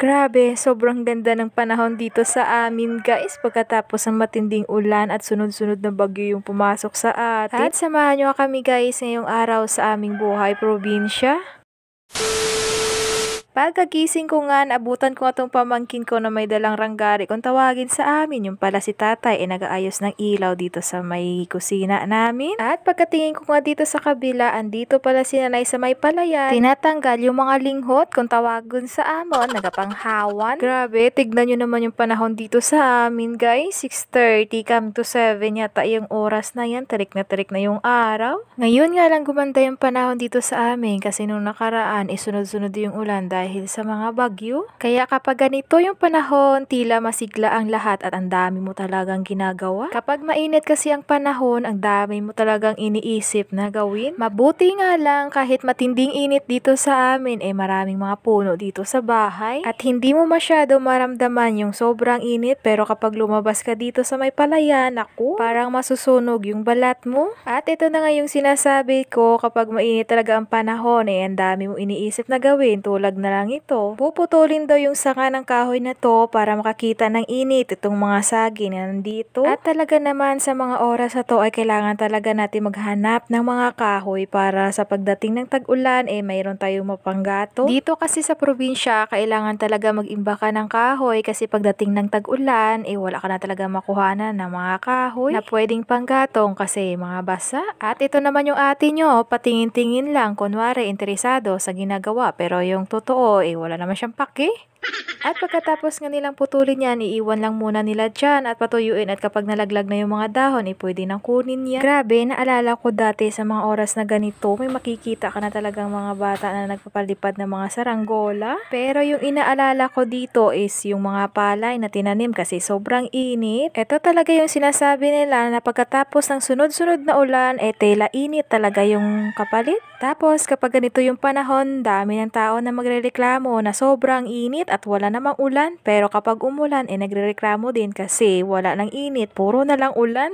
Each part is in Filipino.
Grabe, sobrang ganda ng panahon dito sa amin guys pagkatapos ng matinding ulan at sunod-sunod na bagyo yung pumasok sa atin. At samahan nyo kami guys ngayong araw sa aming buhay probinsya. Pagkagising ko nga, naabutan ko itong pamangkin ko na may dalang ranggari kung tawagin sa amin. Yung pala si tatay ay nag-aayos ng ilaw dito sa may kusina namin. At pagkatingin ko nga dito sa kabila, andito pala si nanay sa may palayan. Tinatanggal yung mga linghot kung tawagin sa amon, nagapanghawan. Grabe, tignan nyo naman yung panahon dito sa amin guys. 6:30 come to 7 yata yung oras na yan. Tarik na yung araw. Ngayon nga lang gumanda yung panahon dito sa amin kasi nung nakaraan sunod-sunod yung ulan dahil sa mga bagyo. Kaya kapag ganito yung panahon, tila masigla ang lahat at ang dami mo talagang ginagawa. Kapag mainit kasi ang panahon, ang dami mo talagang iniisip na gawin. Mabuti nga lang kahit matinding init dito sa amin, maraming mga puno dito sa bahay. At hindi mo masyado maramdaman yung sobrang init, pero kapag lumabas ka dito sa may palayan, naku, parang masusunog yung balat mo. At ito na nga yung sinasabi ko, kapag mainit talaga ang panahon, ang dami mo iniisip na gawin tulad na lang ito. Puputulin daw yung sanga ng kahoy na to para makakita ng init itong mga saging na nandito. At talaga naman sa mga oras na to ay kailangan talaga natin maghanap ng mga kahoy para sa pagdating ng tag-ulan mayroon tayong mapanggato. Dito kasi sa probinsya kailangan talaga mag-imba ka ng kahoy kasi pagdating ng tag-ulan wala ka na talaga makuhanan ng mga kahoy na pwedeng panggatong kasi mga basa. At ito naman yung ate nyo, patingin-tingin lang kunwari interesado sa ginagawa pero yung totoo wala naman siyang pake. At pagkatapos nga nilang putulin yan, iiwan lang muna nila dyan at patuyuin at kapag nalaglag na yung mga dahon, pwede nang kunin yan. Grabe, naalala ko dati sa mga oras na ganito, may makikita ka na talagang mga bata na nagpapalipad ng mga saranggola. Pero yung inaalala ko dito is yung mga palay na tinanim kasi sobrang init. Ito talaga yung sinasabi nila na pagkatapos ng sunod-sunod na ulan, tela init talaga yung kapalit. Tapos kapag ganito yung panahon, dami ng tao na magrereklamo na sobrang init at wala namang ulan. Pero kapag umulan, nagrereklamo din kasi wala nang init, puro na lang ulan.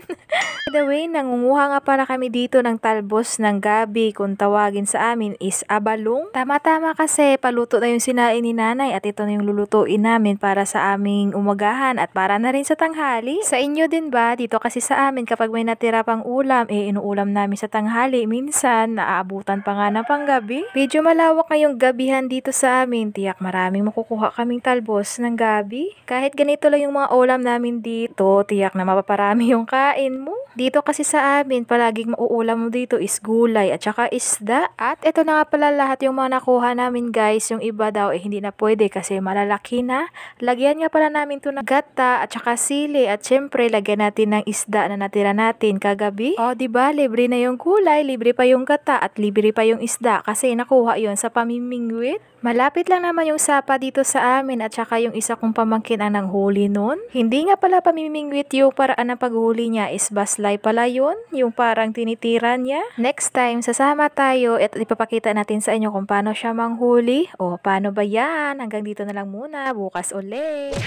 By the way, nangunguha nga para kami dito ng talbos ng gabi kung tawagin sa amin is abalong. Tama-tama kasi paluto na yung sinain ni nanay at ito na yung lulutuin namin para sa aming umagahan at para na rin sa tanghali. Sa inyo din ba? Dito kasi sa amin kapag may natira pang ulam, inuulam namin sa tanghali. Minsan, naaabutan pa nga ng panggabi. Medyo malawak ngayong gabihan dito sa amin. Tiyak maraming makukuha kaming talbos ng gabi. Kahit ganito lang yung mga ulam namin dito, tiyak na mapaparami yung kain mo. Dito kasi sa amin, palaging mauulam mo dito is gulay at saka isda. At ito na nga pala lahat yung mga nakuha namin guys. Yung iba daw hindi na pwede kasi malalaki na. Lagyan nga pala namin to ng gata at saka sili at syempre lagyan natin ng isda na natira natin kagabi. O diba, libre na yung gulay, libre pa yung gata at libre pa yung isda kasi nakuha yon sa pamimingwit. Malapit lang naman yung sapa dito sa amin at saka yung isa kong pamangkin ang nanghuli nun. Hindi nga pala pamimingwit yung paraan ng paghuli niya is baslay pala yun, yung parang tinitiran niya. Next time, sasama tayo at ipapakita natin sa inyo kung paano siya manghuli. O paano ba yan? Hanggang dito na lang muna, bukas ulit.